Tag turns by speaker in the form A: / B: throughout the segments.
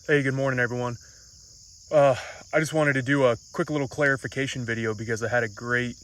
A: Hey, good morning, everyone. I just wanted to do a quick little clarification video because I had a great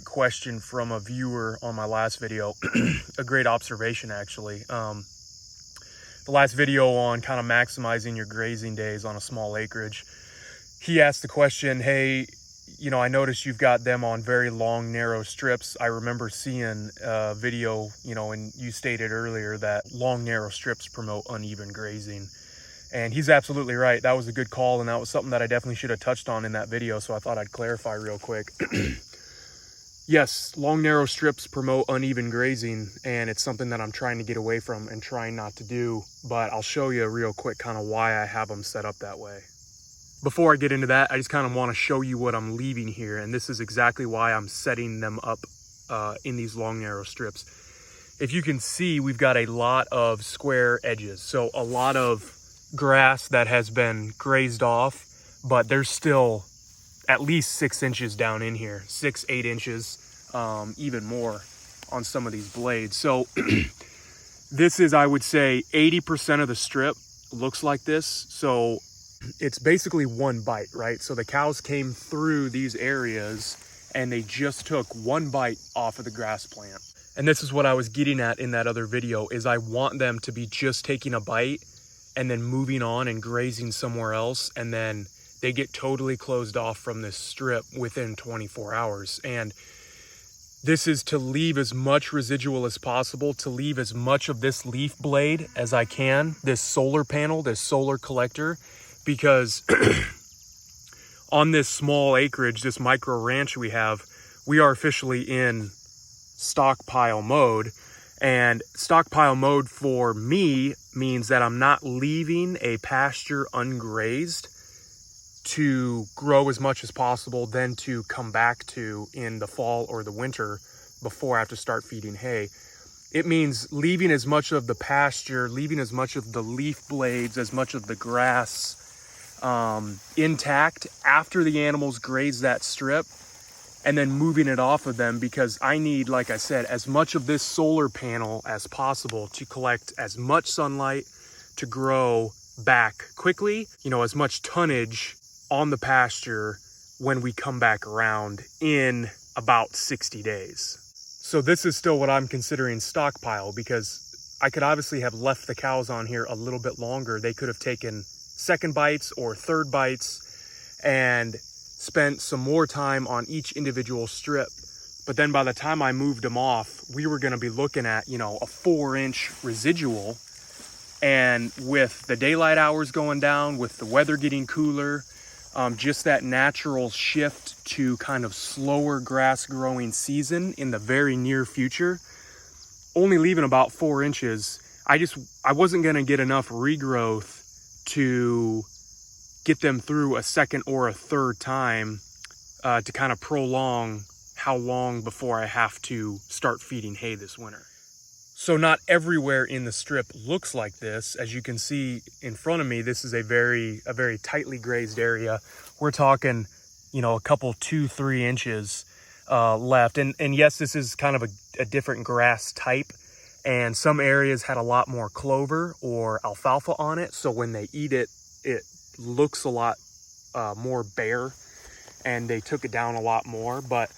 A: question from a viewer on my last video. A great observation, actually. The last video on kind of maximizing your grazing days on a small acreage. He asked the question, hey, I noticed you've got them on very long, narrow strips. I remember seeing a video, and you stated earlier that long, narrow strips promote uneven grazing. And he's absolutely right. That was a good call, and that was something that I definitely should have touched on in that video, so I thought I'd clarify real quick. Yes, long, narrow strips promote uneven grazing, and it's something that I'm trying to get away from and trying not to do, but I'll show you real quick kind of why I have them set up that way. Before I get into that, I just kind of want to show you what I'm leaving here, and this is exactly why I'm setting them up in these long, narrow strips. If you can see, we've got a lot of square edges, so a lot of grass that has been grazed off, but there's still at least 6 inches down in here, 6-8 inches, even more on some of these blades. So this is, I would say, 80% of the strip looks like this. So it's basically one bite, right? So the cows came through these areas and they just took one bite off of the grass plant. And this is what I was getting at in that other video, is I want them to be just taking a bite and then moving on and grazing somewhere else, and then they get totally closed off from this strip within 24 hours. And this is to leave as much residual as possible, to leave as much of this leaf blade as I can, this solar panel, this solar collector, because on this small acreage, this micro ranch we have, we are officially in stockpile mode. And stockpile mode for me means that I'm not leaving a pasture ungrazed to grow as much as possible, then to come back to in the fall or the winter before I have to start feeding hay. It means leaving as much of the pasture, leaving as much of the leaf blades, as much of the grass intact after the animals graze that strip, and then moving it off of them, because I need, like I said, as much of this solar panel as possible to collect as much sunlight to grow back quickly, as much tonnage on the pasture when we come back around in about 60 days. So this is still what I'm considering stockpile, because I could obviously have left the cows on here a little bit longer. They could have taken second bites or third bites and spent some more time on each individual strip. But then by the time I moved them off, we were going to be looking at, a 4-inch residual. And with the daylight hours going down, with the weather getting cooler, just that natural shift to kind of slower grass growing season in the very near future, only leaving about 4 inches, I wasn't going to get enough regrowth to get them through a second or a third time to kind of prolong how long before I have to start feeding hay this winter. So not everywhere in the strip looks like this. As you can see in front of me, this is a very tightly grazed area. We're talking, a couple 2-3 inches left. And yes, this is kind of a different grass type. And some areas had a lot more clover or alfalfa on it. So when they eat it, it looks a lot more bare, and they took it down a lot more. But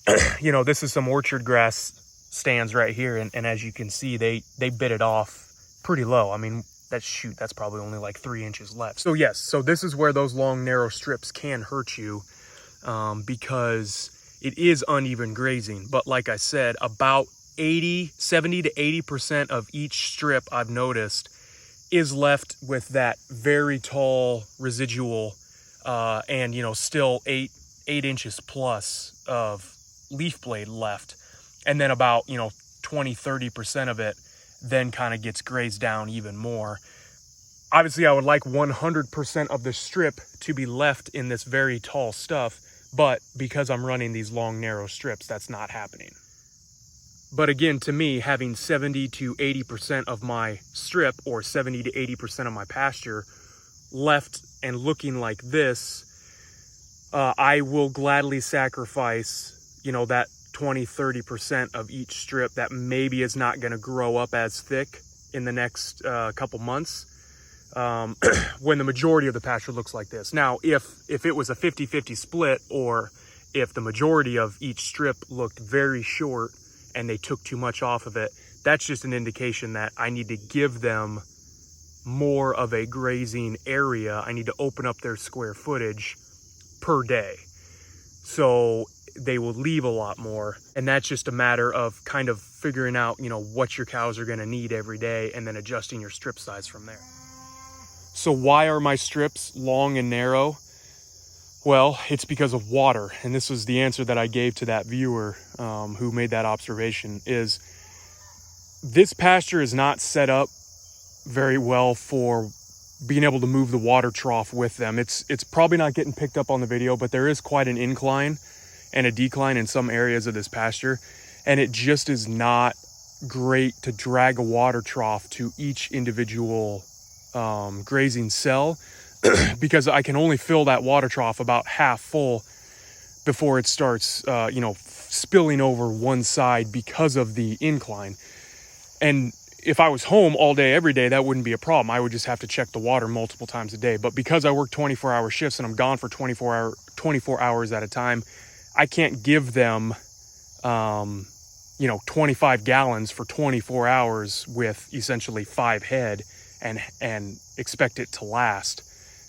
A: this is some orchard grass stands right here, and as you can see, they bit it off pretty low. I mean, that's probably only like 3 inches left. So yes, so this is where those long narrow strips can hurt you, because it is uneven grazing. But like I said, about 70 to 80% of each strip, I've noticed, is left with that very tall residual, and still 8 inches plus of leaf blade left. And then about 20-30% of it then kind of gets grazed down even more. Obviously, I would like 100% of the strip to be left in this very tall stuff, but because I'm running these long narrow strips, that's not happening. But again, to me, having 70 to 80% of my strip, or 70 to 80% of my pasture left and looking like this, I will gladly sacrifice, that 20-30% of each strip that maybe is not going to grow up as thick in the next couple months, when the majority of the pasture looks like this. Now, if it was a 50-50 split, or if the majority of each strip looked very short and they took too much off of it, that's just an indication that I need to give them more of a grazing area. I need to open up their square footage per day, so they will leave a lot more. And that's just a matter of kind of figuring out, you know, what your cows are going to need every day, and then adjusting your strip size from there. So why are my strips long and narrow? Well, it's because of water. And this was the answer that I gave to that viewer who made that observation. Is this pasture is not set up very well for being able to move the water trough with them. It's probably not getting picked up on the video, but there is quite an incline and a decline in some areas of this pasture, and it just is not great to drag a water trough to each individual grazing cell because I can only fill that water trough about half full before it starts spilling over one side because of the incline. And if I was home all day, every day, that wouldn't be a problem. I would just have to check the water multiple times a day. But because I work 24-hour shifts and I'm gone for 24 hours at a time, I can't give them, 25 gallons for 24 hours with essentially 5 head and expect it to last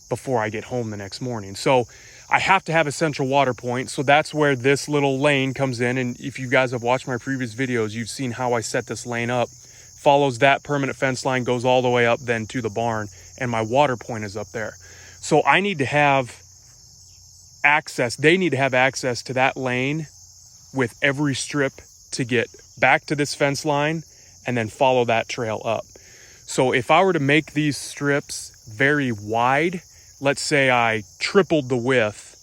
A: before I get home the next morning. So I have to have a central water point. So that's where this little lane comes in. And if you guys have watched my previous videos, you've seen how I set this lane up. Follows that permanent fence line, goes all the way up then to the barn, and my water point is up there. So I need to have access, they need to have access to that lane with every strip to get back to this fence line and then follow that trail up. So if I were to make these strips very wide, let's say I tripled the width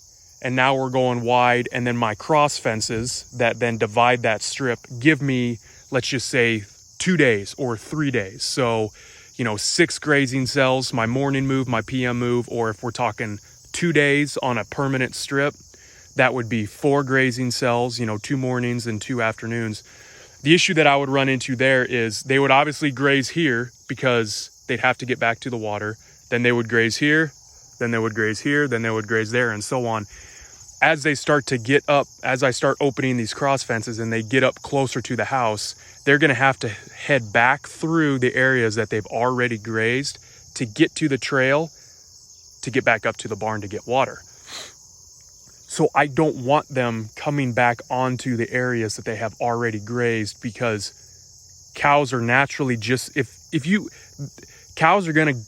A: and now we're going wide, and then my cross fences that then divide that strip give me, let's just say, 2 days or 3 days. So, 6 grazing cells, my morning move, my PM move, or if we're talking 2 days on a permanent strip, that would be 4 grazing cells, 2 mornings and 2 afternoons. The issue that I would run into there is they would obviously graze here because they'd have to get back to the water. Then they would graze here, then they would graze here, then they would graze there, and so on. As they start to get up, as I start opening these cross fences and they get up closer to the house, they're going to have to head back through the areas that they've already grazed to get to the trail to get back up to the barn to get water. So I don't want them coming back onto the areas that they have already grazed, because cows are naturally just, cows are going to,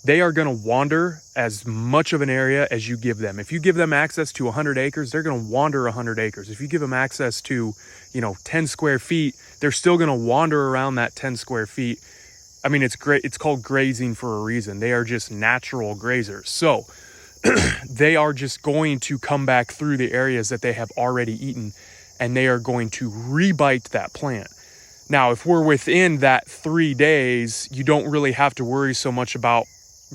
A: they are going to wander as much of an area as you give them. If you give them access to 100 acres, they're going to wander 100 acres. If you give them access to, 10 square feet, they're still going to wander around that 10 square feet. I mean, it's great. It's called grazing for a reason. They are just natural grazers. So they are just going to come back through the areas that they have already eaten, and they are going to rebite that plant. Now, if we're within that 3 days, you don't really have to worry so much about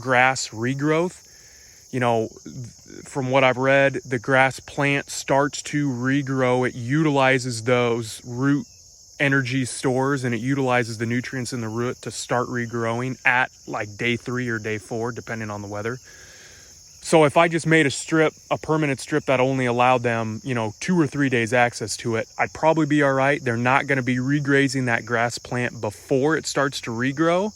A: grass regrowth. From what I've read, the grass plant starts to regrow. It utilizes those root energy stores and it utilizes the nutrients in the root to start regrowing at like day 3 or day 4, depending on the weather. So if I just made a permanent strip that only allowed them, 2 or 3 days access to it, I'd probably be all right. They're not going to be regrazing that grass plant before it starts to regrow,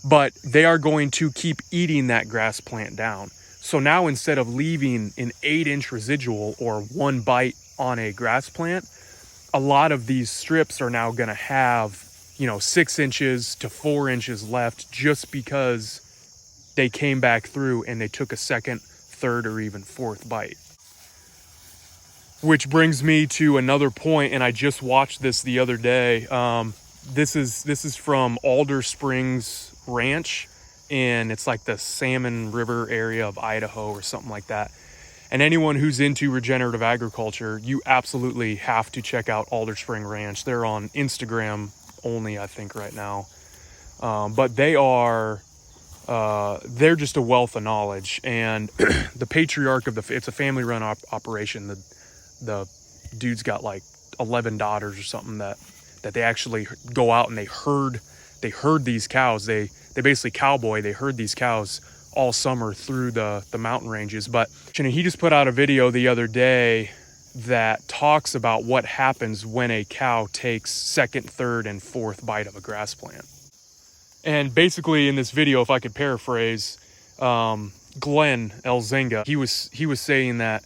A: but they are going to keep eating that grass plant down. So now, instead of leaving an 8-inch residual or 1 bite on a grass plant, a lot of these strips are now going to have, 6 inches to 4 inches left, just because they came back through and they took a second, third, or even 4th bite. Which brings me to another point, and I just watched this the other day. This is from Alder Springs Ranch, and it's like the Salmon River area of Idaho or something like that. And anyone who's into regenerative agriculture, you absolutely have to check out Alder Spring Ranch. They're on Instagram only, I think, right now. But they're just a wealth of knowledge. And the patriarch of it's a family-run operation. The dude's got like 11 daughters or something that they actually go out and they herd these cows. They basically cowboy. They herd these cows all summer through the mountain ranges. But he just put out a video the other day that talks about what happens when a cow takes second, third, and fourth bite of a grass plant. And basically in this video, if I could paraphrase, Glenn Elzinga, he was saying that,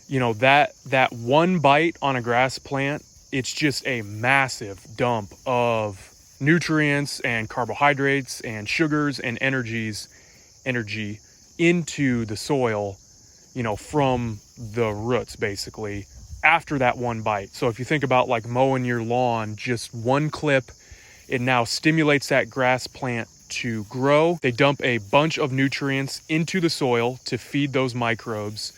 A: you know, that one bite on a grass plant, it's just a massive dump of nutrients and carbohydrates and sugars and energy into the soil, you know, from the roots basically after that one bite. So if you think about like mowing your lawn, just one clip, it now stimulates that grass plant to grow. They dump a bunch of nutrients into the soil to feed those microbes,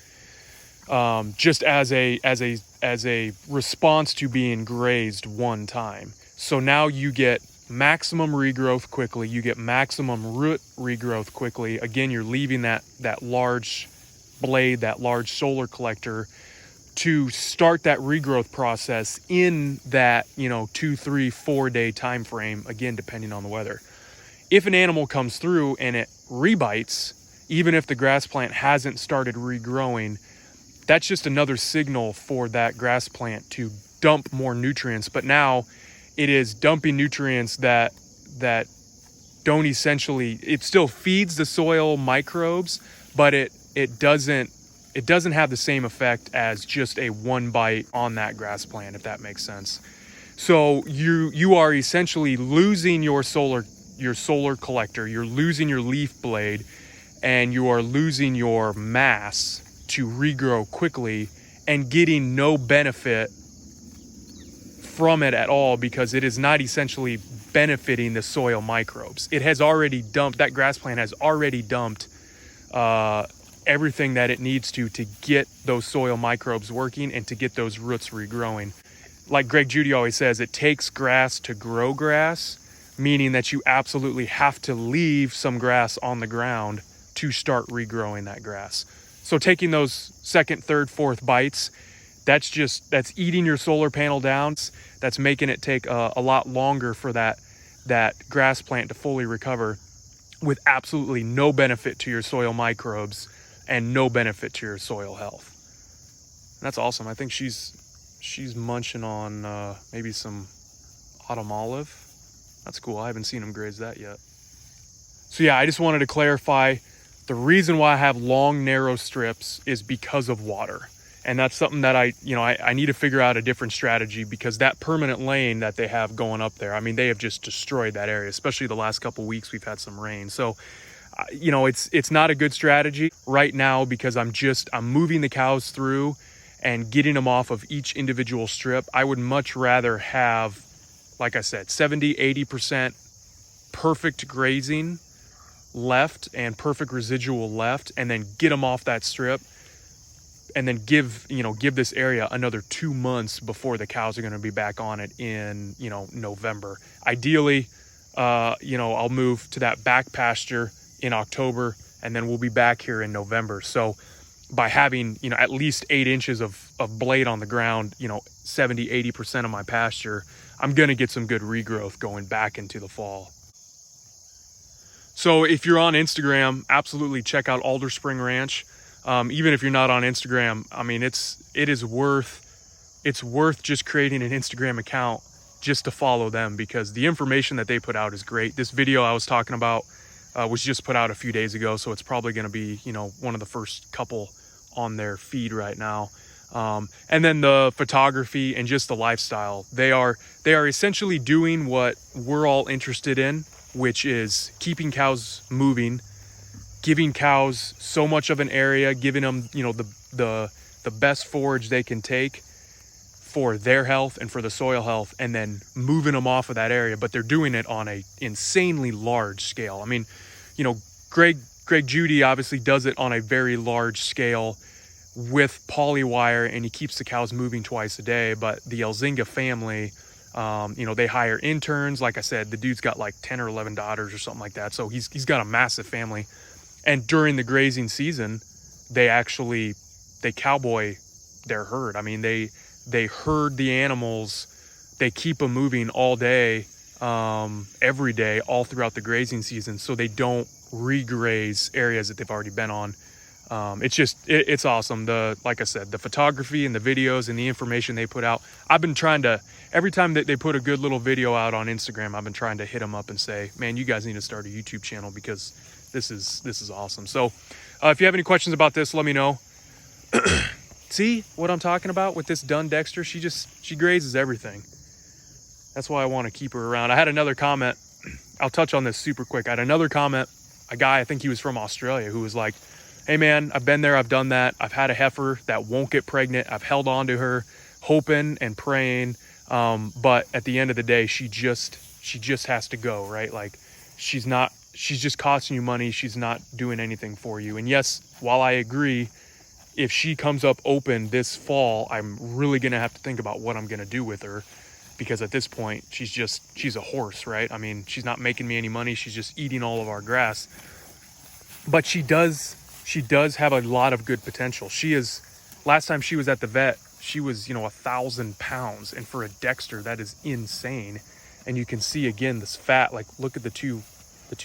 A: just as a response to being grazed one time. So now you get maximum regrowth quickly. You get maximum root regrowth quickly. Again, you're leaving that large blade, that large solar collector, to start that regrowth process in that, you know, 2, 3, 4 day time frame, again depending on the weather. If an animal comes through and it rebites, even if the grass plant hasn't started regrowing, that's just another signal for that grass plant to dump more nutrients. But now it is dumping nutrients that don't essentially, it still feeds the soil microbes, but it doesn't have the same effect as just a one bite on that grass plant, if that makes sense. So you are essentially losing your solar collector, you're losing your leaf blade, and you are losing your mass to regrow quickly and getting no benefit from it at all, because it is not essentially benefiting the soil microbes. It has already dumped, that grass plant has already dumped everything that it needs to get those soil microbes working and to get those roots regrowing. Like Greg Judy always says, it takes grass to grow grass, meaning that you absolutely have to leave some grass on the ground to start regrowing that grass. So taking those second, third, fourth bites, that's eating your solar panel down. That's making it take a lot longer for that grass plant to fully recover, with absolutely no benefit to your soil microbes and no benefit to your soil health. And that's awesome. I think she's munching on maybe some autumn olive. That's cool. I haven't seen him graze that yet. So yeah, I just wanted to clarify, the reason why I have long, narrow strips is because of water. And that's something that I need to figure out a different strategy, because that permanent lane that they have going up there, I mean, they have just destroyed that area, especially the last couple of weeks we've had some rain. So, it's not a good strategy right now, because I'm moving the cows through and getting them off of each individual strip. I would much rather have, like I said, 70, 80% perfect grazing left and perfect residual left, and then get them off that strip, and then give this area another 2 months before the cows are going to be back on it in, November. Ideally, I'll move to that back pasture in October, and then we'll be back here in November. So by having, at least 8 inches of blade on the ground, 70, 80% of my pasture, I'm going to get some good regrowth going back into the fall. So if you're on Instagram, absolutely check out Alder Spring Ranch. Even if you're not on Instagram, I mean, it's worth just creating an Instagram account just to follow them, because the information that they put out is great. This video I was talking about was just put out a few days ago, so it's probably going to be, one of the first couple on their feed right now. And then the photography and just the lifestyle, they are essentially doing what we're all interested in, which is keeping cows moving, giving cows so much of an area, giving them, the best forage they can take for their health and for the soil health, and then moving them off of that area. But they're doing it on a insanely large scale. I mean, Greg Judy obviously does it on a very large scale with polywire, and he keeps the cows moving twice a day. But the Elzinga family, they hire interns. Like I said, the dude's got like 10 or 11 daughters or something like that. So he's got a massive family. And during the grazing season, they cowboy their herd. I mean, they herd the animals, they keep them moving all day, every day all throughout the grazing season, so they don't regraze areas that they've already been on. It's awesome. Like I said, the photography and the videos and the information they put out. I've been trying to, every time that they put a good little video out on Instagram, I've been trying to hit them up and say, man, you guys need to start a YouTube channel because this is awesome. So if you have any questions about this, let me know. See what I'm talking about with this dun Dexter? She grazes everything. That's why I want to keep her around. I had another comment. I'll touch on this super quick. I had another comment, a guy, I think he was from Australia, who was like, hey man, I've been there, I've done that. I've had a heifer that won't get pregnant. I've held on to her, hoping and praying. But at the end of the day, she just has to go, right? Like she's just costing you money. She's not doing anything for you. And yes, while I agree, if she comes up open this fall, I'm really going to have to think about what I'm going to do with her, because at this point, she's a horse, right? I mean, she's not making me any money. She's just eating all of our grass. But she does have a lot of good potential. Last time she was at the vet, she was, 1,000 pounds. And for a Dexter, that is insane. And you can see again, this fat, like look at the two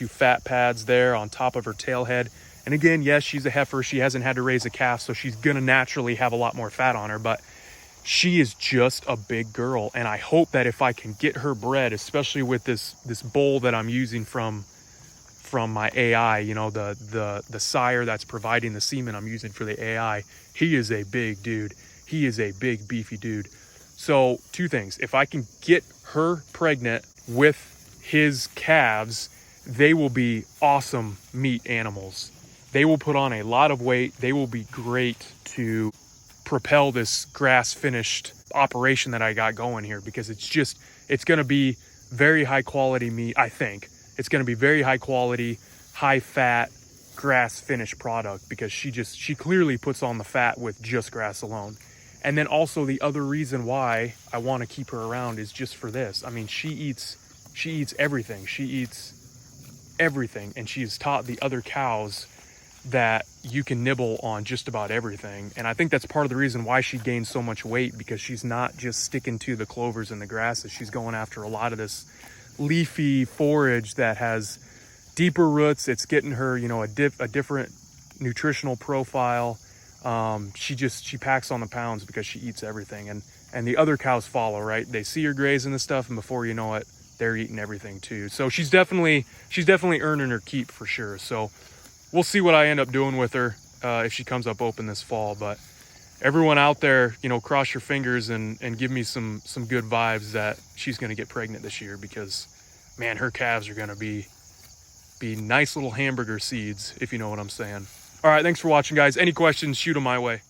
A: fat pads there on top of her tail head. And again, yes, she's a heifer. She hasn't had to raise a calf, so she's going to naturally have a lot more fat on her, but she is just a big girl. And I hope that if I can get her bred, especially with this bull that I'm using from my AI, the sire that's providing the semen I'm using for the AI, he is a big dude. He is a big beefy dude. So two things, if I can get her pregnant with his calves, they will be awesome meat animals. They will put on a lot of weight. They will be great to propel this grass finished operation that I got going here, because it's going to be very high quality meat. I think it's going to be very high quality, high fat grass finished product, because she clearly puts on the fat with just grass alone. And then also the other reason why I want to keep her around is just for this. I mean, she eats everything. She eats everything, and she's taught the other cows that you can nibble on just about everything. And I think that's part of the reason why she gains so much weight, because she's not just sticking to the clovers and the grasses. She's going after a lot of this leafy forage that has deeper roots. It's getting her, a different nutritional profile. She packs on the pounds because she eats everything, and the other cows follow, right? They see her grazing the stuff, and before you know it, they're eating everything too. So she's definitely earning her keep for sure. So we'll see what I end up doing with her if she comes up open this fall. But everyone out there, cross your fingers and give me some good vibes that she's going to get pregnant this year, because man, her calves are going to be nice little hamburger seeds, if you know what I'm saying. All right, thanks for watching, guys. Any questions, shoot them my way.